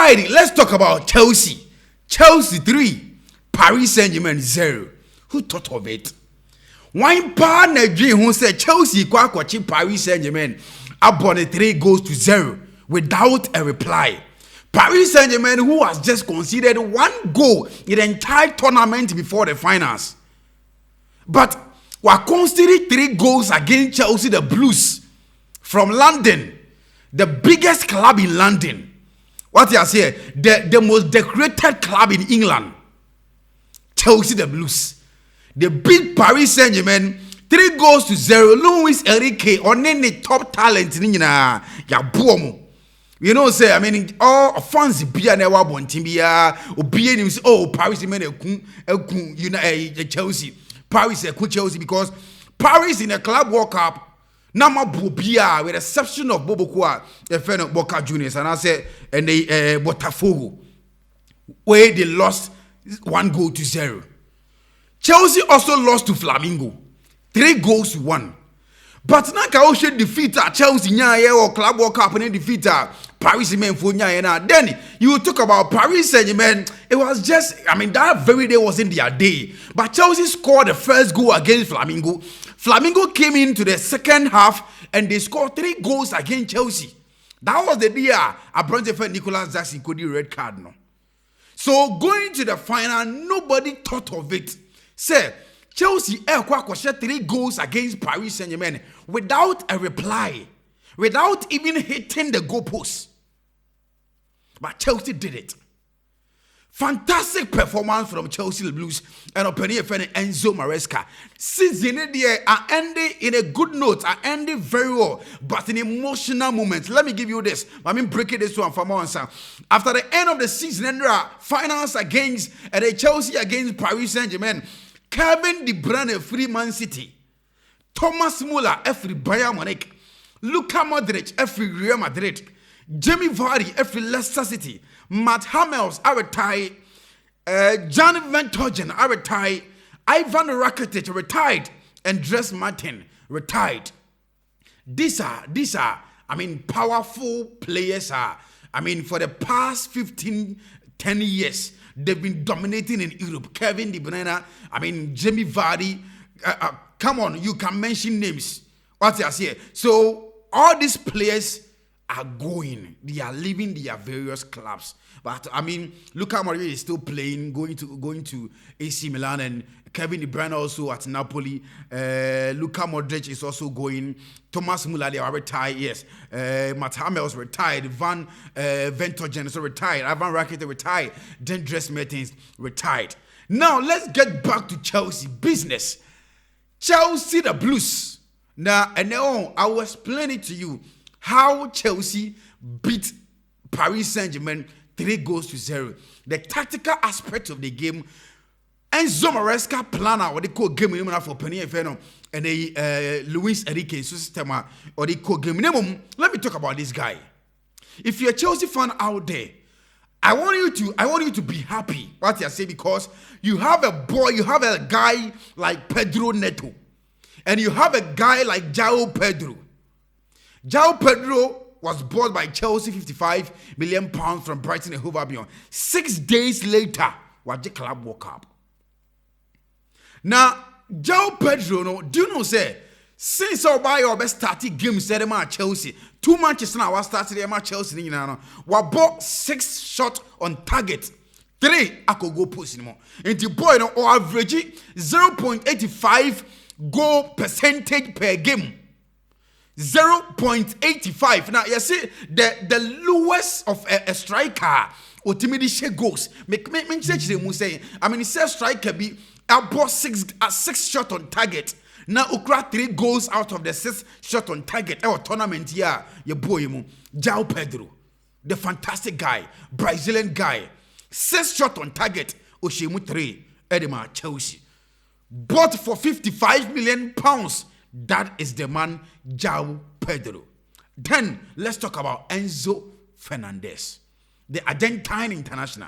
Alrighty, let's talk about Chelsea. Chelsea 3, Paris Saint-Germain 0. Who thought of it? One partner dream who said Chelsea kwachi Paris Saint-Germain upon 3-0 without a reply. Paris Saint-Germain, who has just conceded 1 goal in the entire tournament before the finals, but were conceding 3 goals against Chelsea, the Blues from London, the biggest club in London. What you say? The most decorated club in England. Chelsea, the Blues. They beat Paris Saint-Germain 3-0. Luis Enrique, on any top talent in ya. You know, say, I mean, all fans be an hour bon Timbia, or be Paris Chelsea. Paris Chelsea because Paris in a club World Cup. Nama Bobia, with the exception of Bobokwa, a friend of Boca Juniors, and I said, and they Botafogo, where they lost 1-0. Chelsea also lost to Flamengo, 3-1. But Naka defeat Chelsea or Club World Cup and defeat Paris Saint-Germain. Then you talk about Paris Saint-Germain. It was just, I mean, that very day wasn't their day. But Chelsea scored the first goal against Flamengo. Flamengo came into the second half and they scored 3 goals against Chelsea. That was the day I brought for Nicolas Jackson could do red card. No. So going to the final, nobody thought of it. Say, Chelsea 3 goals against Paris Saint-Germain without a reply, without even hitting the goalpost. But Chelsea did it. Fantastic performance from Chelsea Blues and opening friend Enzo Maresca. Season there are ending in a good note, are ending very well, but in emotional moments. Let me give you this. I mean, breaking this one for more answer. After the end of the season, and there are finals against Chelsea against Paris Saint-Germain. Kevin De Bruyne, free Man City. Thomas Muller, every Bayern Munich. Luka Modric, every Real Madrid. Jamie Vardy, every Leicester City. Matt Hummels, I retired. Jan Ventogen, I retired. Ivan Rakitic, retired. And Dries Martin, retired. These are, I mean, powerful players. I mean, for the past 10 years, they've been dominating in Europe. Kevin De Bruyne, I mean, Jamie Vardy. Come on, you can mention names. What you say? So, all these players are going. They are leaving their various clubs. But I mean, Luka Modric is still playing, going to AC Milan, and Kevin De Bruyne also at Napoli. Luka Modric is also going. Thomas Muller, they are retired. Yes. Matt Hummels retired. Van Ventogen is retired. Ivan Rakitic retired. Then Dries Mertens retired. Now let's get back to Chelsea business. Chelsea the Blues. Now, I will explain it to you how Chelsea beat Paris Saint-Germain 3-0. The tactical aspect of the game. Enzo Maresca planner what they call game minimum for Penny Feno and Luis Enrique system or they call game minimum. Let me talk about this guy. If you're a Chelsea fan out there, I want you to be happy. What I say, because you have a guy like Pedro Neto, and you have a guy like João Pedro. João Pedro was bought by Chelsea £55 million from Brighton and Hove Albion. 6 days later, what the club woke up. Now, João Pedro, no, do you know, say, since our buy our best starting game said at Chelsea, 2 matches now was started at Chelsea, we bought 6 shots on target. 3 I could go push anymore. And the boy no or average 0.85 goal percentage per game. 0.85. Now you see the lowest of a striker ultimately she goes. Make say I mean, it says striker be about 6 shot on target. Now Ukra 3 goals out of the 6 shot on target. Our tournament here, your boy João Pedro, the fantastic guy, Brazilian guy, 6 shot on target. Oshemu 3 Edema Chelsea, bought for £55 million. That is the man João Pedro. Then let's talk about Enzo Fernandez, the Argentine international.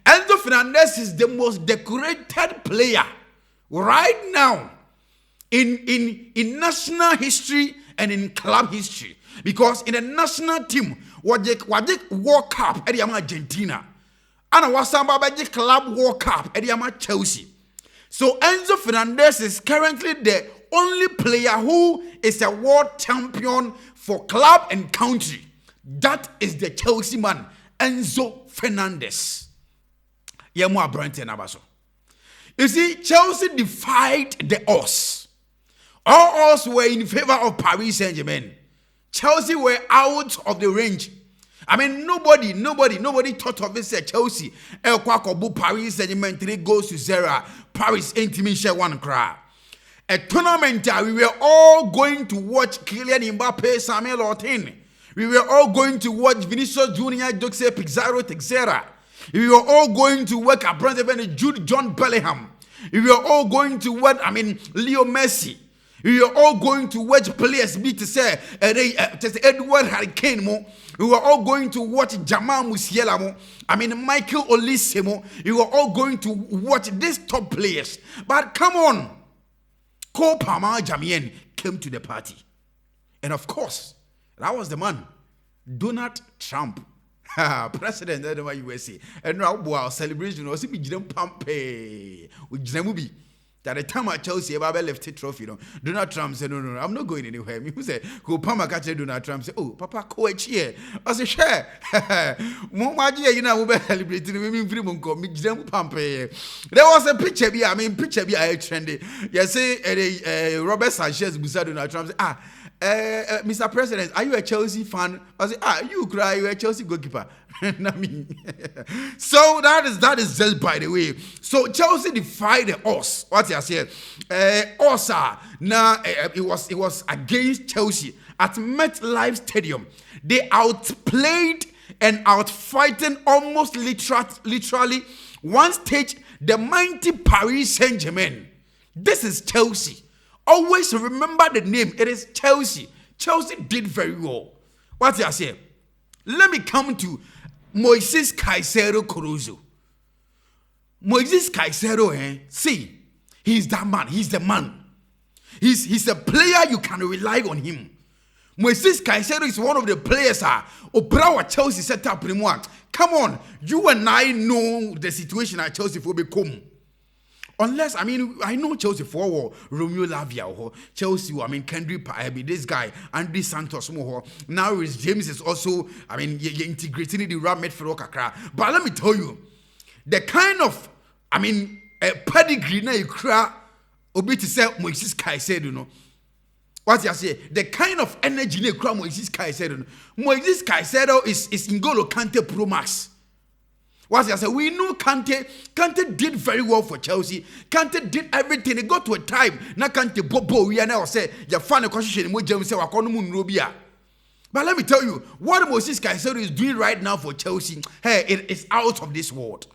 Enzo Fernandez is the most decorated player right now in national history and in club history. Because in the national team, what World Cup at Argentina, and wasamba baje club World Cup at Chelsea. So Enzo Fernandez is currently the only player who is a world champion for club and country. That is the Chelsea man, Enzo Fernandez. Yemo Abrante Nabaso. You see, Chelsea defied the odds. All odds were in favor of Paris Saint-Germain. Chelsea were out of the range. I mean, nobody thought of this. Chelsea, El Kwakobu, Paris Saint-Germain 3-0. Paris ain't even share one cry. A tournament we were all going to watch Kylian Mbappe, Samuel Ortin. We were all going to watch Vinicius Junior, Doxe, Pizarro, Texera. We were all going to work at Brentford, Jude, John Bellingham. We were all going to watch, Leo Messi. We were all going to watch players be to say, Edward Hurricane mo. We were all going to watch Jamal Musiala mo. Michael Olise mo. We were all going to watch these top players. But come on. Cole Palmer Jamien came to the party. And of course, that was the man, Donald Trump. President of the USA. And now, wow, celebration was be Pampe with Jamubi. That the time at Chelsea, Baba left the trophy. Donald Trump said, no, I'm not going anywhere. Me who said, who Pama catch Donald Trump said, oh, Papa, coach here. I said, share. Mama, you know, we're celebrating women free monko, me Pampe. There was a picture, picture be I trendy. You say, Robert Sanchez, beside Donald Trump, Mr. President, are you a Chelsea fan? I say, you cry, you're a Chelsea goalkeeper. So that is just by the way. So Chelsea defied the odds. What I said, odds now it was against Chelsea at MetLife Stadium. They outplayed and outfighting almost literally one stage the mighty Paris Saint-Germain. This is Chelsea. Always remember the name. It is Chelsea. Chelsea did very well. What I say? Let me come to Moises Caicedo Caruso. Moises Caicedo, see, he's that man. He's the man. He's a player you can rely on him. Moises Caicedo is one of the players. Obrawa Chelsea set up. Come on, you and I know the situation at Chelsea for become. Unless, I know Chelsea forward, Romeo Lavia, Chelsea, Kendrick, this guy, Andy Santos, now Rhys James is also, you're integrating the right midfield. But let me tell you, the kind of, pedigree now you cry, obi to say Moises Caicedo, what you say, the kind of energy you cry Moises Caicedo. Moises Caicedo is N'Golo Kante Pro Max. What I say, we know Kante did very well for Chelsea. Kante did everything. It got to a time. Now Kante Bobo, we are now say, your fan of constitution, what James say, but let me tell you, what Moises Caicedo is doing right now for Chelsea, hey, it is out of this world.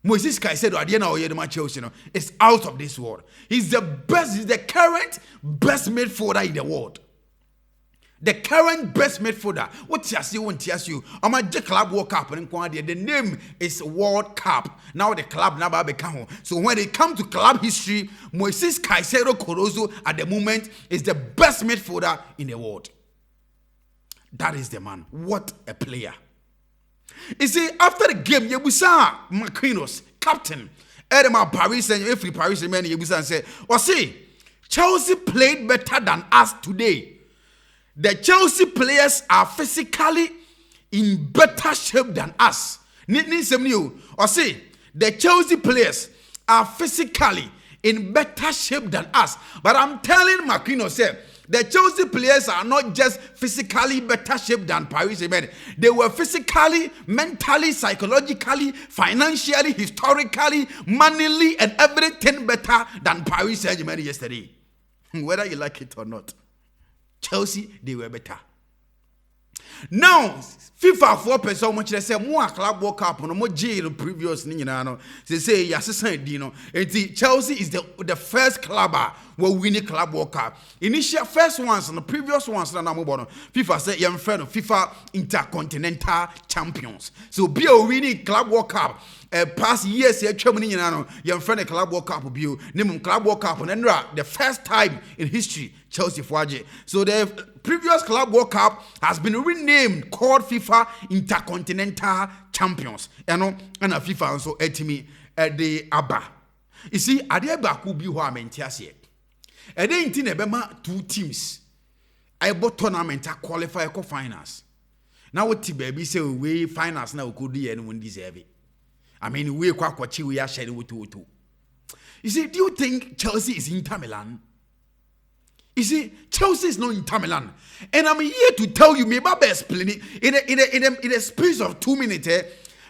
Moises Caicedo, at the end of the year, Chelsea, is out of this world. He's the best, he's the current best midfielder in the world. The current best midfielder. What you? I'm a club World Cup and the name is World Cup. Now the club never become. So when it comes to club history, Moises Caicedo Caruso at the moment is the best midfielder in the world. That is the man. What a player. You see, after the game, Yebusa Marquinhos, captain, Edema Paris Saint-Germain, Paris Saint-Germain, Yebusa said, see, Chelsea played better than us today. The Chelsea players are physically in better shape than us. Or say, the Chelsea players are physically in better shape than us. But I'm telling Marquinhos, the Chelsea players are not just physically better shape than Paris Saint-Germain. They were physically, mentally, psychologically, financially, historically, moneyly, and everything better than Paris Saint-Germain yesterday. Whether you like it or not. Chelsea, they were better. Now, FIFA 4% much they say more club World Cup no more jail previous ni no. They say yes Dino. Chelsea is the first club will win the club World Cup. Initial first ones and the previous ones na mo bono. FIFA say yam friend FIFA Intercontinental Champions. So be a winning club World Cup. past years here Germany your friend Club World Cup bio name Club World Cup and the first time in history Chelsea Fuaje. So the previous Club World Cup has been renamed called FIFA Intercontinental Champions. And a FIFA also etimi the ABBA. You see, Adeba could be who I meant here. And then in Ebema 2 teams. I bought tournament to qualify for finals. Now what baby say we finals now could be anyone deserve it. I mean we kwachi we are sharing with 2-2. You see, do you think Chelsea is Inter Milan? You see, Chelsea is not Inter Milan. And I'm here to tell you, maybe I'll explain it in a space of 2 minutes.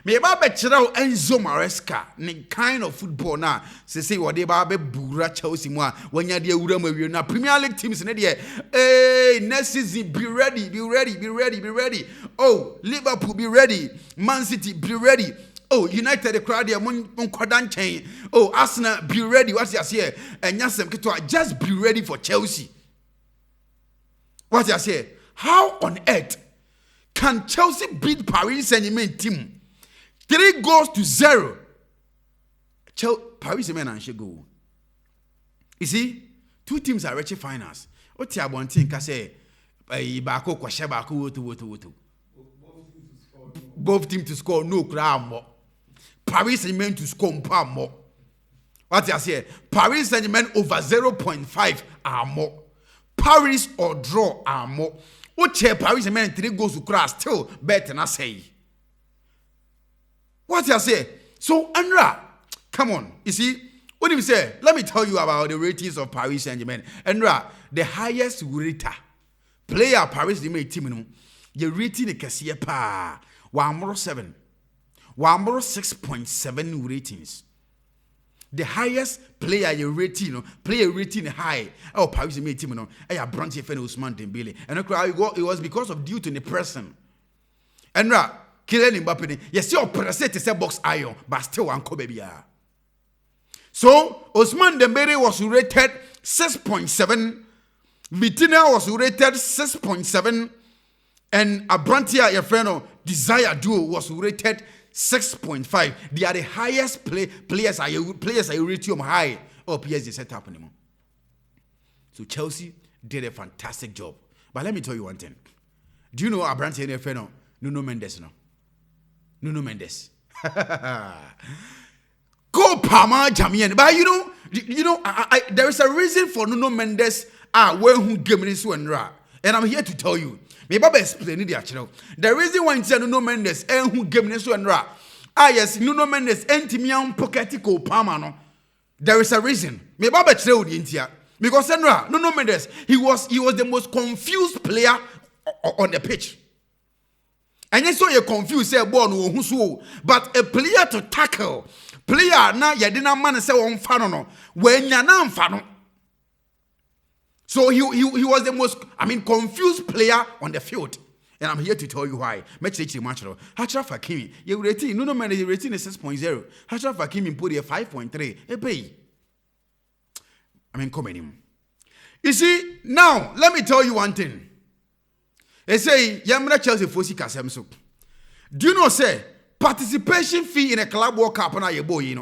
Maybe I'll bet you Enzo Maresca, the kind of football now. Say what they be Bura Chelsea when you're the Premier League teams in the hey, next season, be ready. Oh, Liverpool, be ready. Man City, be ready. Oh, United, the crowd, chain. Oh, Arsenal, be ready. What's your say? And Yasem, just be ready for Chelsea. What's your say? How on earth can Chelsea beat Paris Saint-Germain team 3-0? Paris Saint-Germain should go. You see, 2 teams are reaching finals. What you want to say? Bako kwashe bako woto. Both teams to score no crowd. Paris Saint-Germain to score more. What you say? Paris Saint-Germain over 0.5 are more. Paris or draw are more. What Paris Saint-Germain 3 goals to crash still better than I say. What you say? So Andra, come on. You see, what do you say? Let me tell you about the ratings of Paris Saint-Germain. Andra, the highest rater player Paris Saint-Germain team, your rating is kesiye pa. 107. 6.7 ratings. The highest player you rating, player rating high. Oh, Paris Saint-Germain team, I branch fan Ousmane Dembele. And it was because of due to the person. Andra, Kylian Mbappé, yes, your preset is a box iron, but still one baby. So Ousmane Dembele was rated 6.7. Vitinha was rated 6.7. And Abrantia, your friend, Desire Duo was rated 6.5. They are the highest players I rate you high. Oh, PSG set up anymore. So Chelsea did a fantastic job. But let me tell you one thing. Do you know Abrantia, your friend, Nuno Mendes? Nuno Mendes. Go Parma Jamien. But you know, there is a reason for Nuno Mendes. Where who gave me this one, and I'm here to tell you. Maybe I'll explain it actually. The reason why it's Nuno Mendes and who gave me this one, yes, Nuno Mendes and Timian Pocketico Parma. There is a reason. Maybe I'll explain it because Nuno Mendes, he was the most confused player on the pitch. And you saw you confused, say, but a player to tackle, player now you didn't man say on fano when you're not fano. So he was the most, confused player on the field. And I'm here to tell you why. Match match. Achraf Hakimi, you rating, Nuno Mendes rating is 6.0. Achraf Hakimi put a 5.3. Come in. You see, now, let me tell you one thing. They say, Yamra Chelsea Fosi Kasemso. Do you know, say, participation fee in a Club World Cup on a boy,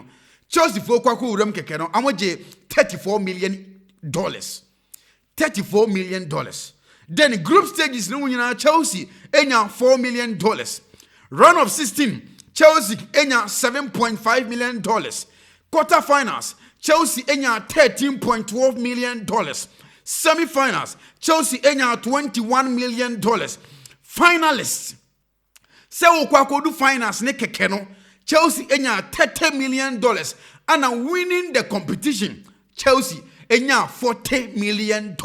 Chelsea for Kwaku Ram Kekeno, I'm $34 million. $34 million. Then group stages, Chelsea, $4 million. Round of 16, Chelsea, $7.5 million. Quarterfinals, Chelsea, $13.12 million. Semi-finals, Chelsea, $21 million. Finalists, do finals, Chelsea, $30 million. And winning the competition, Chelsea, $40 million.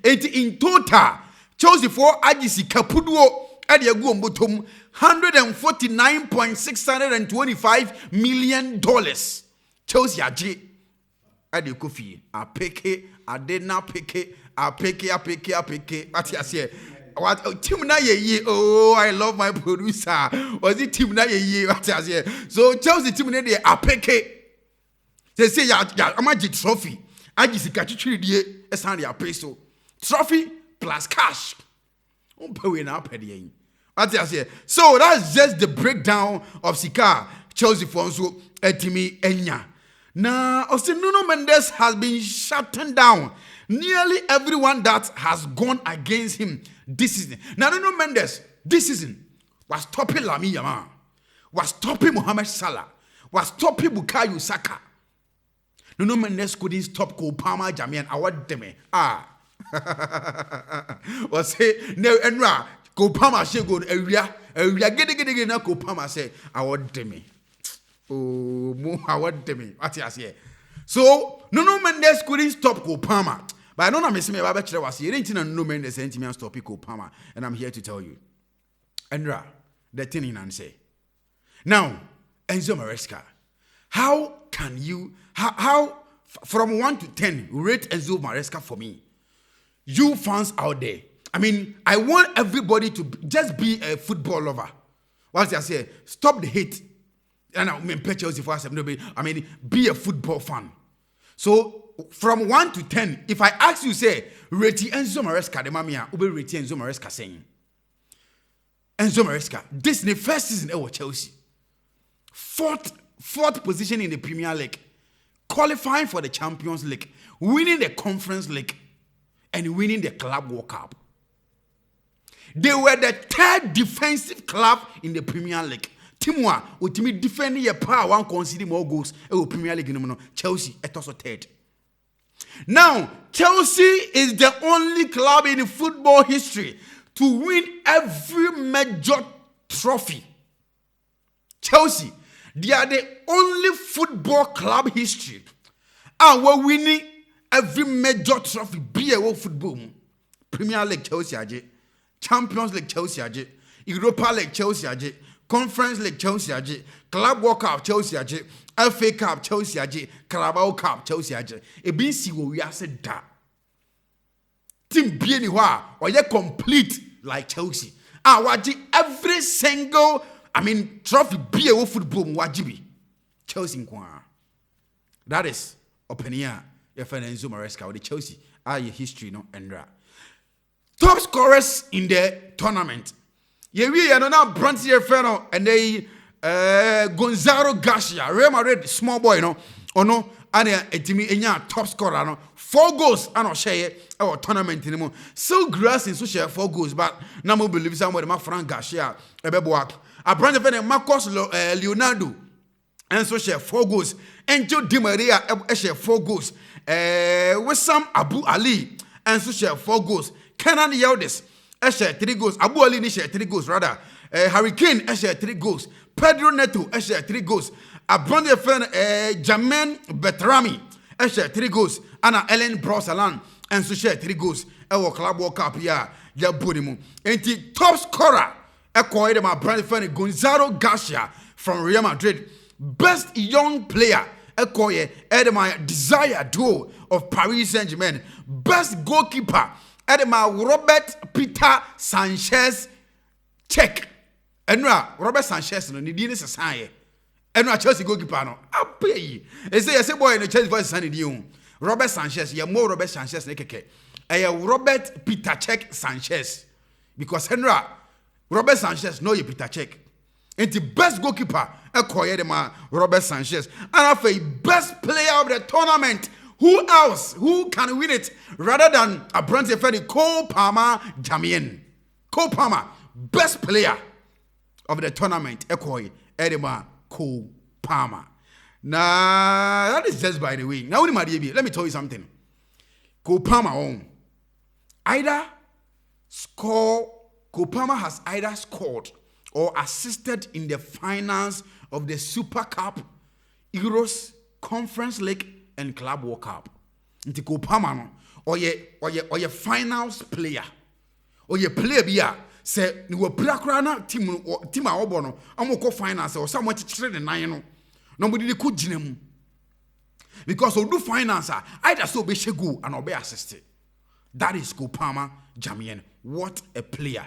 And in total, Chelsea for Agisi Kapuduo at the Gumbutum $149.625 million. Chelsea Aji at the Kofi. I pick it, I did not pick it, I pick it. What you say? What team na ye? Oh, I love my producer. Was it team na ye? What you say? So Chelsea team na I pick it. They say I'm a trophy. I just got you die esan ya peso trophy plus cash. So that's just the breakdown of Sika Chelsea for nso etimi enya. Now, Nuno Mendes has been shutting down nearly everyone that has gone against him this season. Now, Nuno Mendes this season was stopping Lamine Yamal, was stopping Mohamed Salah, was stopping Bukayo Saka. Nuno Mendes couldn't stop Cole Palmer, Jamian. I want them. Was say no enra Cole Palmer she go area gede na Cole Palmer say I want them. Oh, I want them. What you say? So Nuno Mendes couldn't stop Cole Palmer. But I don't know me Baba Chere was here. Ain't Nuno Mendes ain't me stop Cole Palmer, and I'm here to tell you. Enra, the thing in and say. Now, Enzo Maresca, how can you how from 1 to 10 rate Enzo Maresca for me? You fans out there, I mean, I want everybody to just be a football lover. Once I say, stop the hate. And I mean, play Chelsea for us. I mean, be a football fan. So, from 1 to 10, if I ask you, say, rate Enzo Maresca, the mamia, ube rate Enzo Maresca saying. Enzo Maresca, this is the first season of Chelsea. Fourth position in the Premier League. Qualifying for the Champions League. Winning the Conference League. And winning the Club World Cup. They were the third defensive club in the Premier League. Timwa, ultimately defending your power, one conceding more goals in the Premier League. Chelsea, it's also third. Now, Chelsea is the only club in football history to win every major trophy. Chelsea, they are the only football club history and we're winning every major trophy. Be a football. Premier League Chelsea aje, Champions League Chelsea aje, Europa League Chelsea aje, Conference League Chelsea aje, Club World Cup Chelsea aje, FA Cup Chelsea aje, Carabao Cup Chelsea aje. E bin si wo wi ase da. Team bi ni ho a oye complete like Chelsea. Ah waji every single trophy be a football wajibi. Chelsea nkwa. That is opinion. Your friend Enzo Maresca with the Chelsea. Your history no endra. Top scorers in the tournament. We are now Brandt here friend and they Gonzalo Garcia, Real Madrid small boy no. Or no, and etimi enya top scorer no. 4 goals and share our tournament anymore. So grass in so share 4 goals, but now we believe somebody my friend Garcia ebeboak. A Brandt friend Marcos Leonardo and so share 4 goals. Angel Di Maria share 4 goals. Wissam Abu Ali and so share 4 goals. Kenan Yildiz share 3 goals. Abu Ali share 3 goals rather. Harry Kane share 3 goals. Pedro Neto share 3 goals. Abronde friend Jermaine Betrami share 3 goals. Anna Ellen Brosalan and so share 3 goals. Our Club World Cup here. Ya bodimu. And the top scorer acquired my brand friend Gonzalo Garcia from Real Madrid. Best young player Ekoye Edema Desire duo of Paris Saint-Germain. Best goalkeeper Edema Robert Peter Sanchez check. Enra Robert Sanchez no ni di ne sesan Enra Chelsea goalkeeper no apeyi. E say boy no Chelsea voice san di o. Robert Sanchez ye mo Robert Sanchez ne keke. Robert Peter check Sanchez because Enra Robert Sanchez no ye Peter check. And the best goalkeeper, Robert Sanchez. And after best player of the tournament, who else? Who can win it rather than a brand friend Cole Palmer Jamien? Cole Palmer, best player of the tournament, Cole Palmer. Now that is just by the way. Now let me tell you something. Cole Palmer Cole Palmer has either scored or assisted in the finals of the Super Cup, Euros, Conference League, and Club World Cup. Nti Cole Palmer no, or ye finals player, or ye player bia say ni wo prakra na team a obo no, amoko finals or someone to trade the 9 no. Nobody dey ku gina mu. Because we do finals either so be shegu and obey assisted. That is Cole Palmer Jamien. What a player.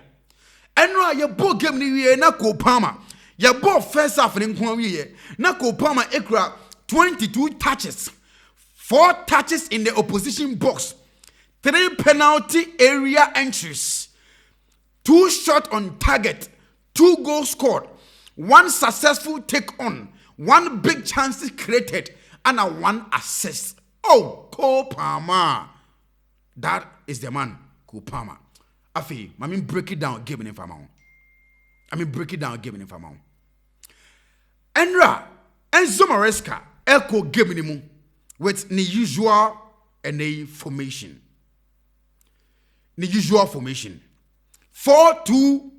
Enra ye ball game ni wie na Cole Palmer. Ye ball first half ni nko wie. Na Cole Palmer ekura 22 touches. 4 touches in the opposition box. 3 penalty area entries. 2 shots on target. 2 goals scored. one successful take on, one big chance created, and a one assist. Oh, Cole Palmer. That is the man, Cole Palmer. Afi, I mean break it down, give me information. Enra, Enzo Maresca, Echo give me with the usual and the formation. 4-2-3-1.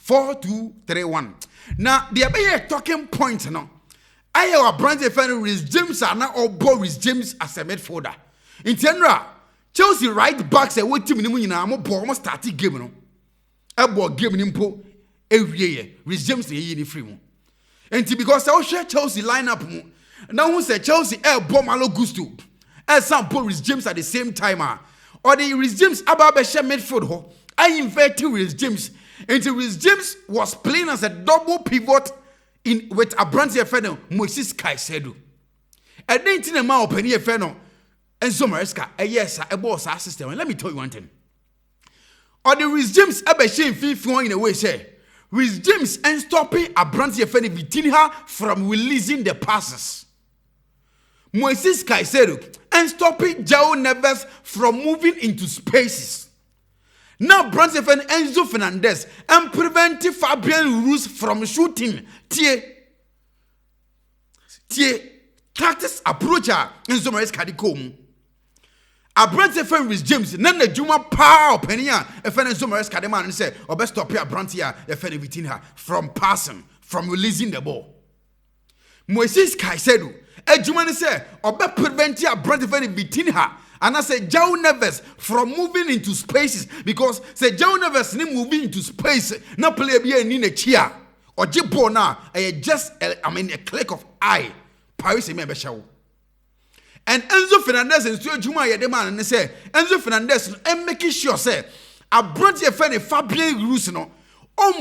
4-2-3-1. Now, the other talking point now. I have a brand defender Rhys James and now all Boris James as a midfielder. In general, Chelsea right backs a what team in na mo ball almost started game no. A ball game nimpo every year. Rhys James ye free mo. And because I share Chelsea lineup mo. Now who say Chelsea ball Malo Gusto. Some Rhys James at the same time or the Rhys James ababa share midfield ho. I invited Rhys James. And Rhys James was playing as a double pivot with a brand defender Moses Caicedo. And then in a man open here feno. Enzo Maresca, yes, a boss system. And let me tell you one thing. Or the Rhys James shame 51 in a way say Rhys James and stopping a brand defender between her from releasing the passes. Moses Caicedo and stopping João Neves from moving into spaces. Now brand defender Enzo Fernandez and preventing Fabian Ruiz from shooting. Tie tactics approacher Enzo Maresca di com. A brand defender Rhys James none the Juma power penia a fan Enzo Maresca the man and say or best stop here brand here a fan between her from passing, from releasing the ball. Moses Caicedo a Juma say or best prevent here brand defender between her. And I say João Neves from moving into spaces because say João Neves ni moving into space na play be in a chair or jipo na just a click of eye Paris me be show. And Enzo Fernandez and Stuart Juma ye the man and say Enzo Fernandez and making sure say a brought your friend Fabian Ruiz no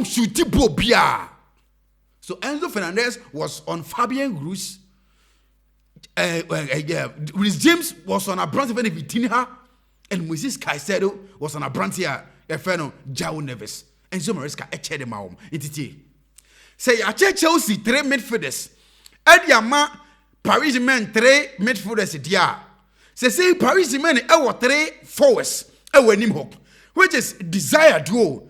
shoot bia. So Enzo Fernandez was on Fabian Ruiz. Rhys James was on a brand defender between her, and Moses Caicedo was on a brand here. João Neves and Enzo Maresca eche dem maum. Ititi. Say a Chelsea 3 midfielders. Ediama Paris men 3 midfielders dia. Say Paris men 3 forwards. Nim hope, which is Desire Duo,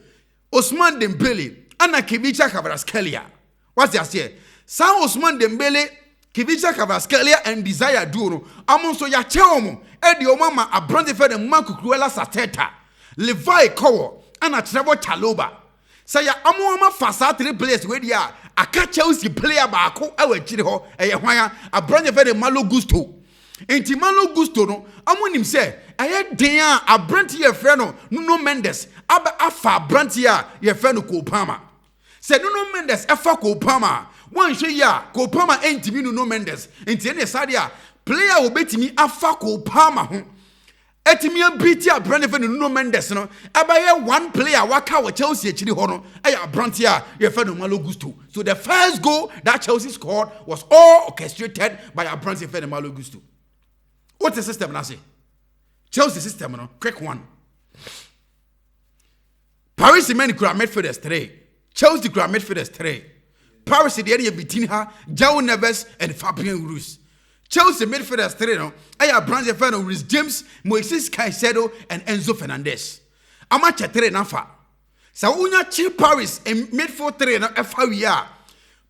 Ousmane Dembele, and Kivicha Kvaratskhelia. What's that say? San Ousmane Dembele. Kivicha Kvaratskhelia and Desire Duro. Amonso ya cheomo. Edi omama a brand defender Marco Cruella Sateta. Levi Kowo. And a Trevor Chaloba. Saya amoma fasa 3 players where dia. A catch Chelsea player bako awe chiriho. A brand defender Malo Gusto. Enti Malo Gusto no. Amonim se. Aye dea a brand ye freno. Nuno Mendes. Aba afa brand ye freno Kopama. Se Nuno Mendes afa Kopama. One share ya Kopama ain't me no Mendes. Into any sadia player will bet me afa Kopama. Etimi beat ya brand defender no Mendes no. Abaya one player waka with Chelsea chili hono. Aya brantia ye feno Malo Gusto. So the first goal that Chelsea scored was all orchestrated by a brand defender Malo Gusto. What's the system na say? Chelsea system no quick one. Paris men could have midfielders 3. Chelsea could have midfielders 3. Paris the area between her, João Neves and Fabian Ruiz. Chelsea midfielders 3 no. Aya brand defender Rhys James, Moses Caicedo and Enzo Fernandez. Amacha 3 nafa. Sa unya chi Paris in midfield 3 na efa wi a.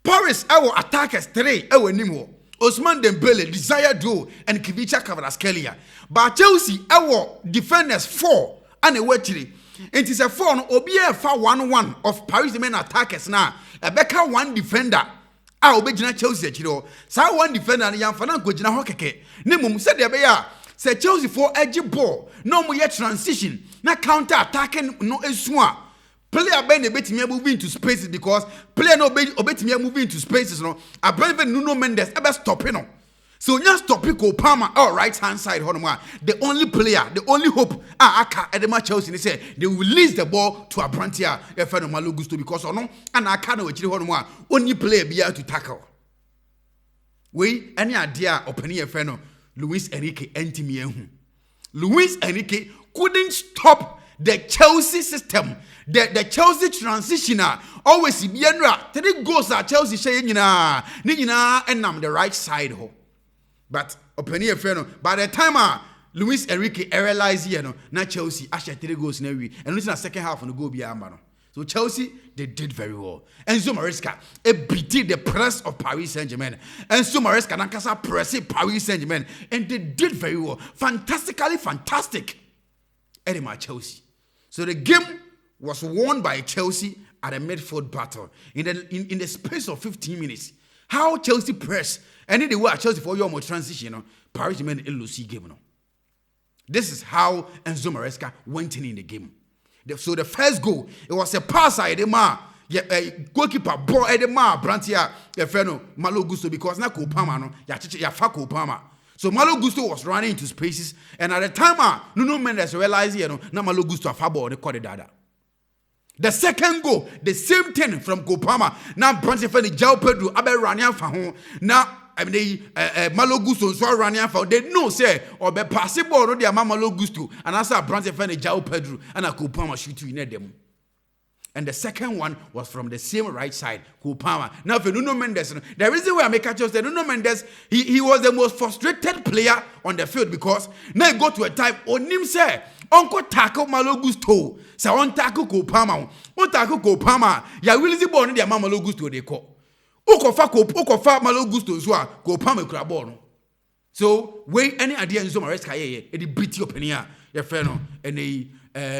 Paris our attackers 3 nimo. Ousmane Dembele, Desire Duo and Kivicha Kvaratskhelia. But Chelsea our defenders 4 and a wetri. It is a 4 no obi e fa 1-1 of Paris men attackers na. Ebeka 1 defender. Obejina Chelsea chiro. Sa 1 defender na yamfana gojina ho keke. Nemum said de be ya. Say Chelsea for edge ball. No mo ye transition. Na counter attacking no esua. Player ben dey betimi move into spaces because player no betimi move into spaces no. Abraham Nuno Mendes ebe stop no. So just stop Kopama all right hand side honoma. The only player, the only hope aka edema Chelsea they say they will release the ball to a brantia efeno Malo Gusto because ono and aka no wechiri honoma only player be able to tackle. We any idea opening efeno Luis Enrique entimi ehu. Luis Enrique couldn't stop the Chelsea system, the Chelsea transitioner, always be 3 goals at Chelsea and I'm the right side. But opinion by the time Luis Enrique realized na Chelsea actually 3 goals na we and listen, second half on the goal be amano. So Chelsea, they did very well. Enzo Maresca, beat the press of Paris Saint-Germain. Enzo Maresca, Nankasa pressed Paris Saint-Germain. And they did very well. Fantastically fantastic. Edema Chelsea. So the game was won by Chelsea at a midfield battle. In the space of 15 minutes. How Chelsea press. And in the way Chelsea for your more transition, Paris Saint-Germain LOC game. This is how Enzo Maresca went in the game. So the first goal, it was a pass at the goalkeeper ball at the Brantia, Malo Gusto, because na Kopama no, ya fa Kopama. So Malo Gusto was running into spaces, and at the time, Nuno Mendes realized, na Malo Gusto fa ball the quarter dada. The second goal, the same thing from Kopama. Now Brantia fa the Jao Pedro, abe rania fa hon. Now Malo Gusto so running for they know say or be possible no dia Malo Gusto and as a branch of Jao Pedro and a Kopama shoot you in them. And the second one was from the same right side, Kopama. Now for Nuno Mendes, the reason why I make a choice that Nuno Mendes he was the most frustrated player on the field because now he got to a time on him say Uncle tackle Malo Gusto, say on tackle Kopama, on tackle Kopama, ya will see born dia Malo Gusto they call. Okofa Malo Gusto so Kopama kura ball no. So when any idea Enzo Maresca it beat your opinion your friend and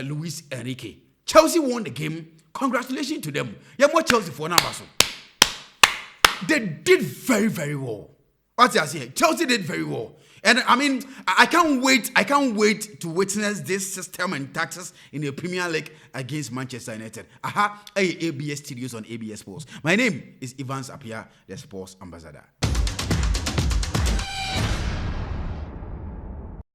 Luis Enrique. Chelsea won the game. Congratulations to them. Yeah, more Chelsea for now. They did very, very well. What's I say? Chelsea did very well. And I mean, I can't wait to witness this system and tactics in the Premier League against Manchester United. ABS Studios on ABS Sports. My name is Evans Apia, the Sports Ambassador.